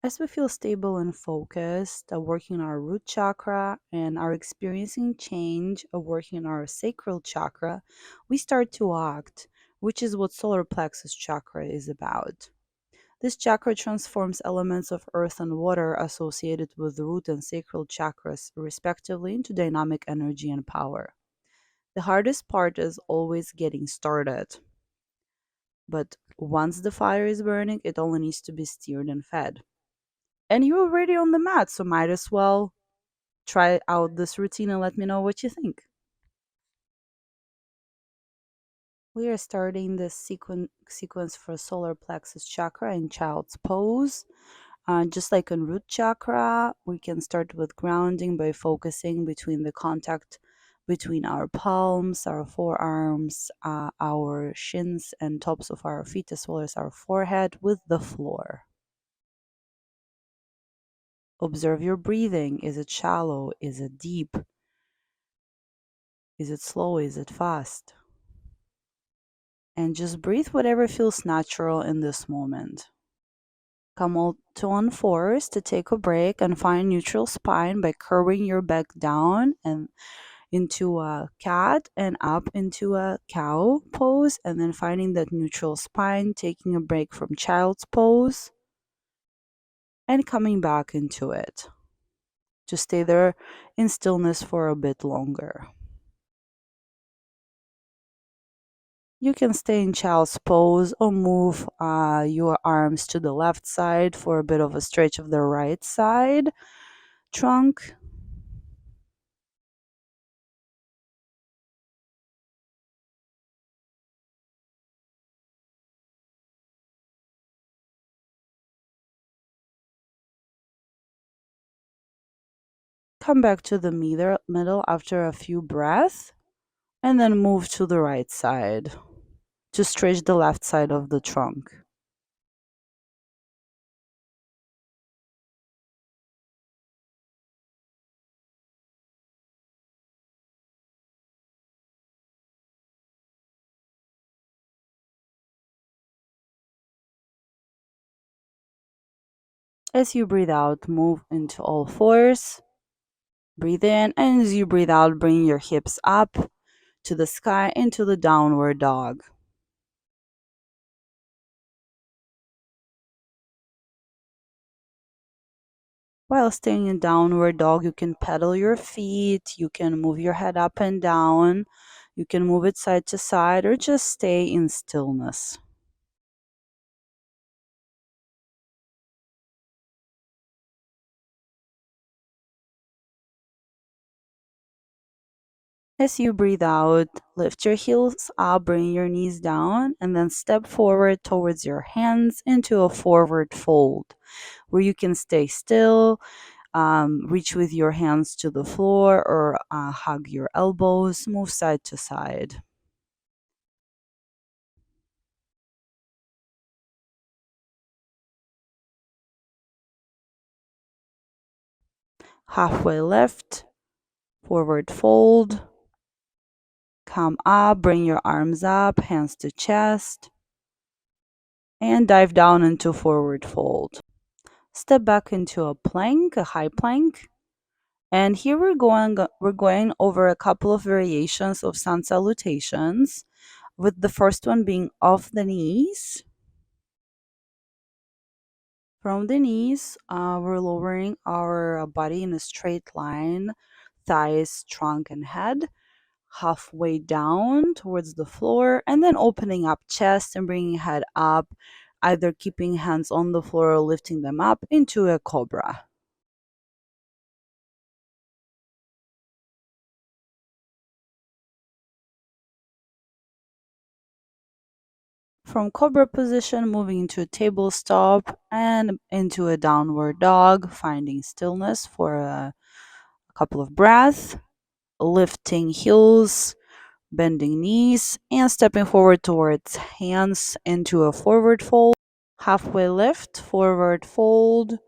As we feel stable and focused, working our root chakra and are experiencing change, working our sacral chakra, we start to act, which is what solar plexus chakra is about. This chakra transforms elements of earth and water associated with the root and sacral chakras, respectively, into dynamic energy and power. The hardest part is always getting started, but once the fire is burning, it only needs to be steered and fed. And you're already on the mat, so might as well try out this routine and let me know what you think. We are starting this sequence for solar plexus chakra in child's pose. Just like in root chakra, we can start with grounding by focusing between the contact between our palms, our forearms, our shins, and tops of our feet, as well as our forehead with the floor. Observe your breathing. Is it shallow? Is it deep? Is it slow? Is it fast? And just breathe whatever feels natural in this moment. Come all to on fours to take a break and find neutral spine by curving your back down and into a cat and up into a cow pose, and then finding that neutral spine, taking a break from child's pose and coming back into it. Just stay there in stillness for a bit longer. You can stay in child's pose or move your arms to the left side for a bit of a stretch of the right side trunk. Come back to the middle after a few breaths, and then move to the right side to stretch the left side of the trunk. As you breathe out, move into all fours. Breathe in, and as you breathe out, bring your hips up to the sky into the downward dog. While staying in downward dog, you can pedal your feet, you can move your head up and down, you can move it side to side, or just stay in stillness. As you breathe out, lift your heels up, bring your knees down, and then step forward towards your hands into a forward fold where you can stay still, reach with your hands to the floor, or hug your elbows, move side to side. Halfway lift, forward fold, come up, bring your arms up, hands to chest, and dive down into forward fold. Step back into a plank, a high plank. And here we're going over a couple of variations of sun salutations, with the first one being off the knees. From the knees, we're lowering our body in a straight line, thighs, trunk, and head, halfway down towards the floor, and then opening up chest and bringing head up, either keeping hands on the floor or lifting them up into a cobra. From cobra position, moving into a table stop and into a downward dog, finding stillness for a couple of breaths, lifting heels, bending knees, and stepping forward towards hands into a forward fold. Halfway lift, forward fold,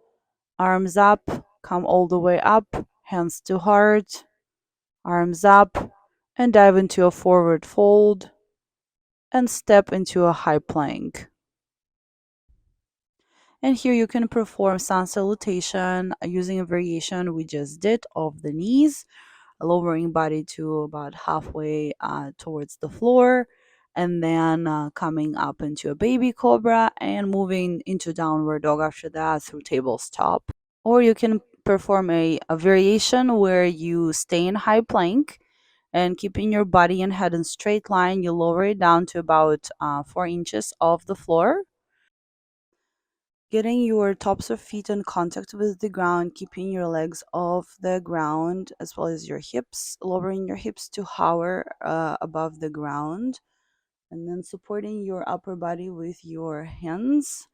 arms up, come all the way up, hands to heart, arms up, and dive into a forward fold and step into a high plank. And here you can perform sun salutation using a variation we just did of the knees, lowering body to about halfway towards the floor, and then coming up into a baby cobra and moving into downward dog after that through table stop. Or you can perform a variation where you stay in high plank and keeping your body and head in straight line, you lower it down to about 4 inches off the floor, getting your tops of feet in contact with the ground, keeping your legs off the ground as well as your hips, lowering your hips to hover above the ground, and then supporting your upper body with your hands,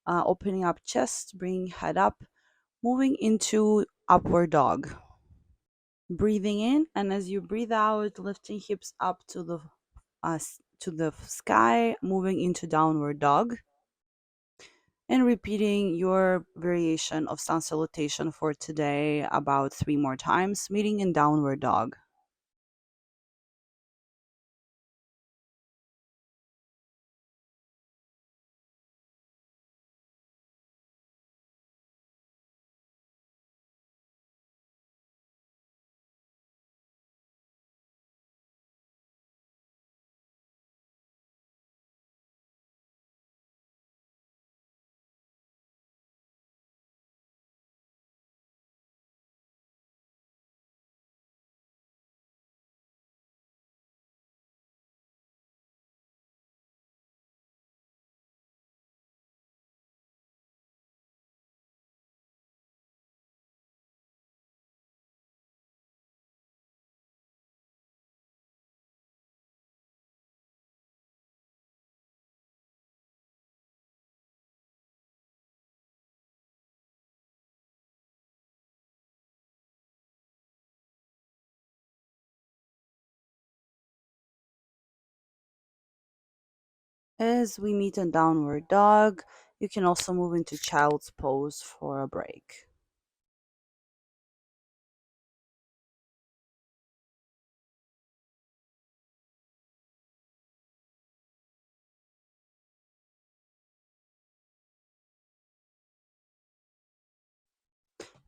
opening up chest, bringing head up, moving into upward dog. Breathing in, and as you breathe out, lifting hips up to the sky, moving into downward dog, and repeating your variation of sun salutation for today about 3 more times, meeting in downward dog. As we meet in downward dog, you can also move into child's pose for a break.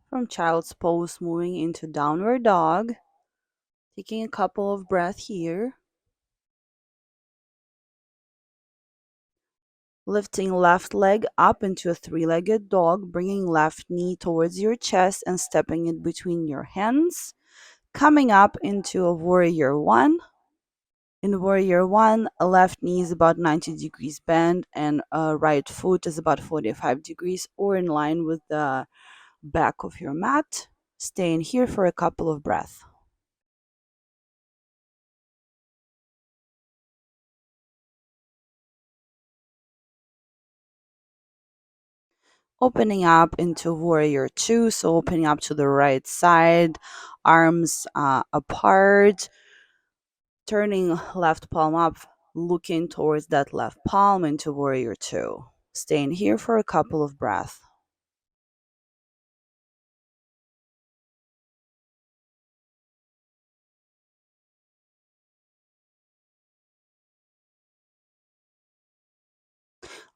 From child's pose, moving into downward dog, taking a couple of breaths here, lifting left leg up into a three-legged dog, bringing left knee towards your chest and stepping it between your hands, coming up into a warrior one. In warrior one, a left knee is about 90 degrees bent and a right foot is about 45 degrees or in line with the back of your mat. Stay in here for a couple of breaths. Opening up into warrior two, so opening up to the right side, arms apart, turning left palm up, looking towards that left palm into warrior two. Staying here for a couple of breaths.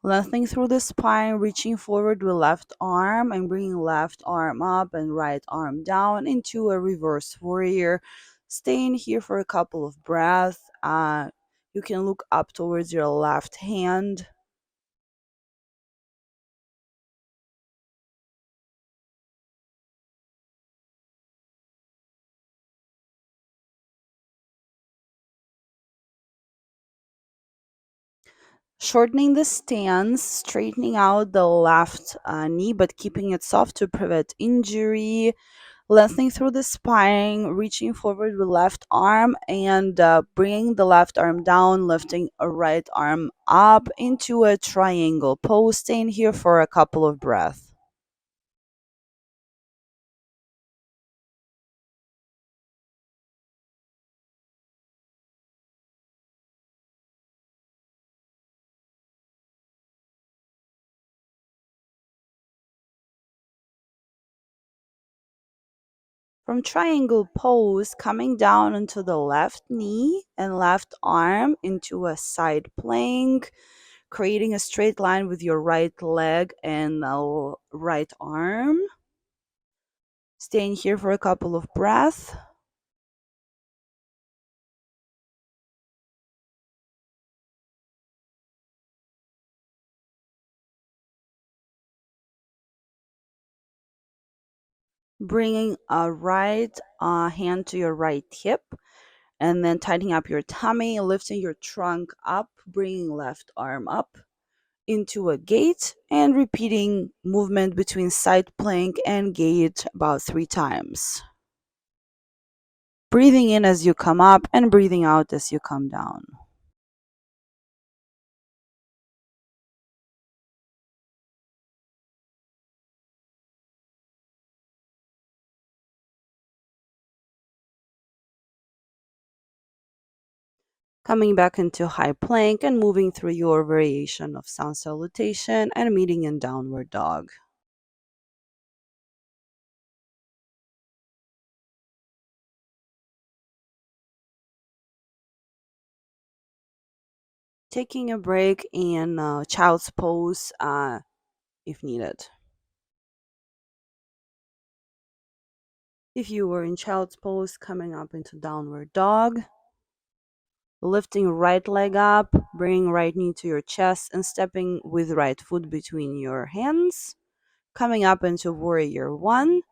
Lengthening through the spine, reaching forward with left arm and bringing left arm up and right arm down into a reverse warrior. Staying here for a couple of breaths. You can look up towards your left hand. Shortening the stance, straightening out the left knee, but keeping it soft to prevent injury. Lengthening through the spine, reaching forward with left arm and bringing the left arm down, lifting a right arm up into a triangle pose. Staying here for a couple of breaths. From triangle pose, coming down onto the left knee and left arm into a side plank, creating a straight line with your right leg and right arm. Staying here for a couple of breaths. Bringing a right hand to your right hip, and then tightening up your tummy, lifting your trunk up, bringing left arm up into a gate, and repeating movement between side plank and gate about 3 times. Breathing in as you come up and breathing out as you come down. Coming back into high plank and moving through your variation of sun salutation and meeting in downward dog. Taking a break in child's pose if needed. If you were in child's pose, coming up into downward dog, lifting right leg up, bringing right knee to your chest and stepping with right foot between your hands. Coming up into warrior one,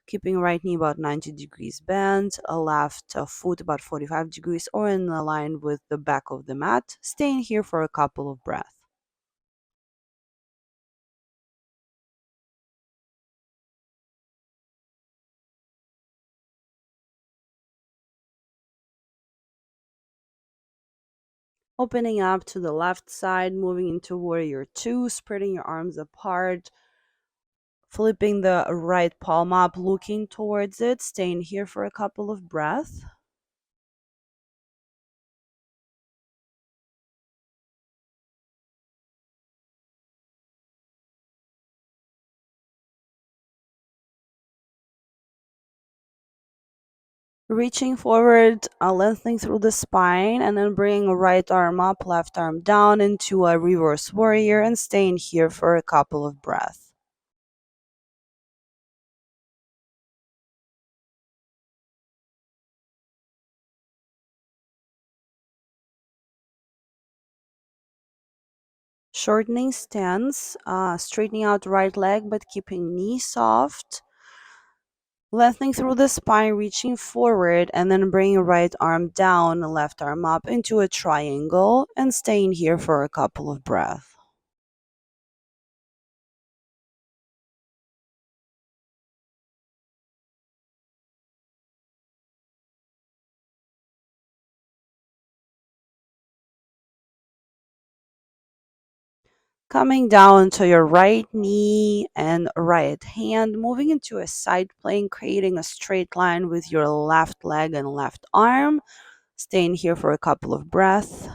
keeping right knee about 90 degrees bent, a left foot about 45 degrees or in line with the back of the mat. Staying here for a couple of breaths. Opening up to the left side, moving into warrior two, spreading your arms apart, flipping the right palm up, looking towards it, staying here for a couple of breaths. Reaching forward, lengthening through the spine, and then bringing right arm up, left arm down into a reverse warrior and staying here for a couple of breaths. Shortening stance, straightening out right leg but keeping knee soft. Lengthening through the spine, reaching forward, and then bringing right arm down, left arm up into a triangle and staying here for a couple of breaths. Coming down to your right knee and right hand, moving into a side plank, creating a straight line with your left leg and left arm. Staying here for a couple of breaths.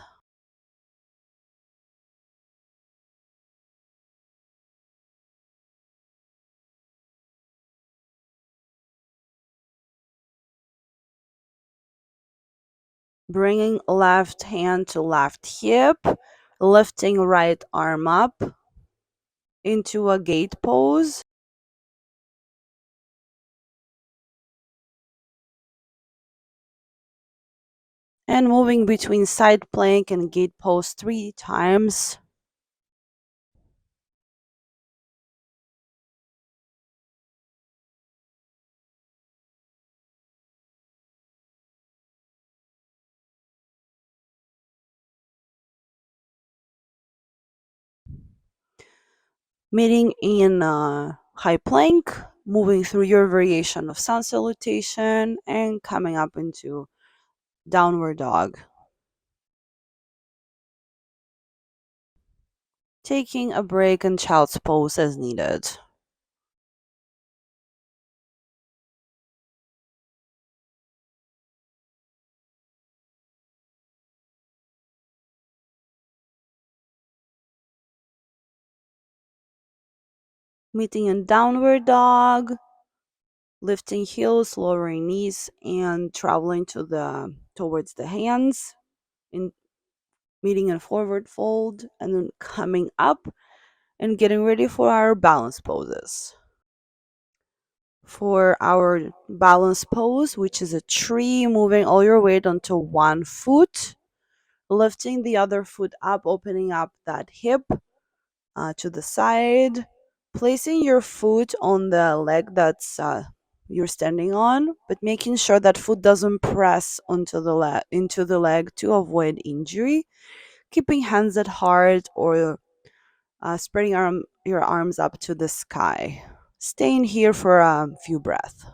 Bringing left hand to left hip, lifting right arm up into a gate pose. And moving between side plank and gate pose 3 times. Meeting in high plank, moving through your variation of sun salutation and coming up into downward dog. Taking a break in child's pose as needed. Meeting in downward dog, lifting heels, lowering knees, and traveling to the towards the hands. In meeting in forward fold, and then coming up and getting ready for our balance poses. For our balance pose, which is a tree, moving all your weight onto one foot, lifting the other foot up, opening up that hip to the side, placing your foot on the leg that's you're standing on, but making sure that foot doesn't press onto the into the leg to avoid injury. Keeping hands at heart or spreading your arms up to the sky. Staying here for a few breaths.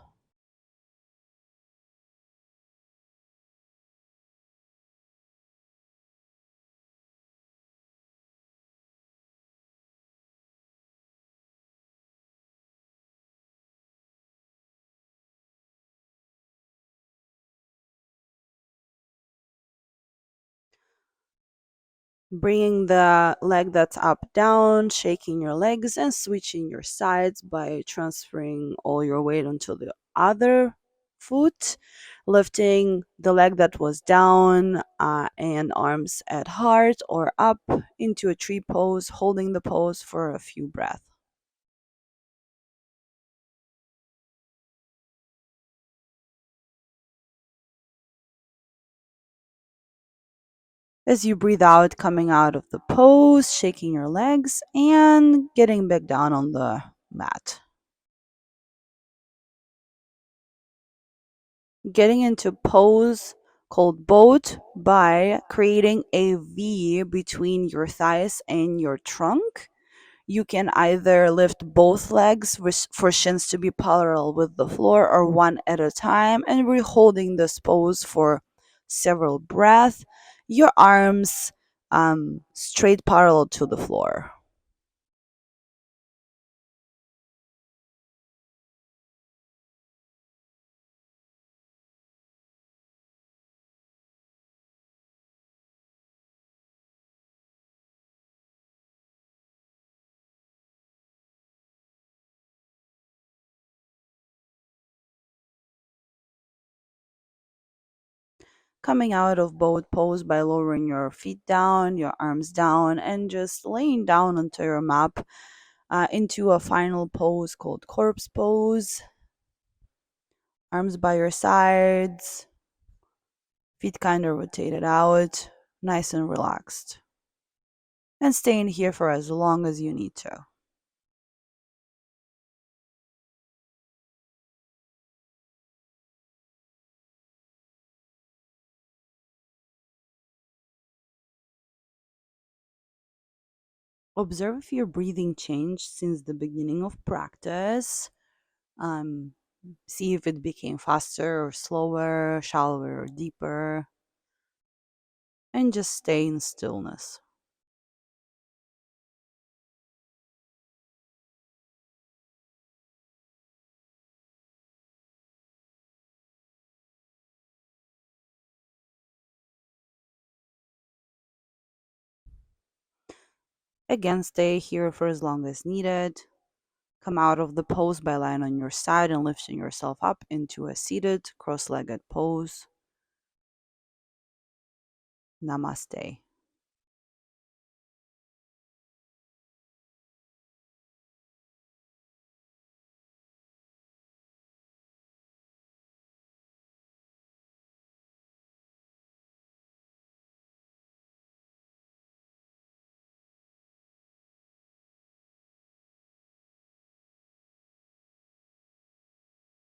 Bringing the leg that's up down, shaking your legs, and switching your sides by transferring all your weight onto the other foot, lifting the leg that was down and arms at heart or up into a tree pose, holding the pose for a few breaths. As you breathe out, coming out of the pose, shaking your legs, and getting back down on the mat. Getting into pose called boat by creating a V between your thighs and your trunk. You can either lift both legs for shins to be parallel with the floor or one at a time, and we're holding this pose for several breaths. Your arms straight parallel to the floor. Coming out of boat pose by lowering your feet down, your arms down, and just laying down onto your mat into a final pose called corpse pose. Arms by your sides, feet kind of rotated out, nice and relaxed. And staying here for as long as you need to. Observe if your breathing changed since the beginning of practice. Um, See if it became faster or slower, shallower or deeper, and just stay in stillness. Again, stay here for as long as needed. Come out of the pose by lying on your side and lifting yourself up into a seated, cross legged pose. Namaste.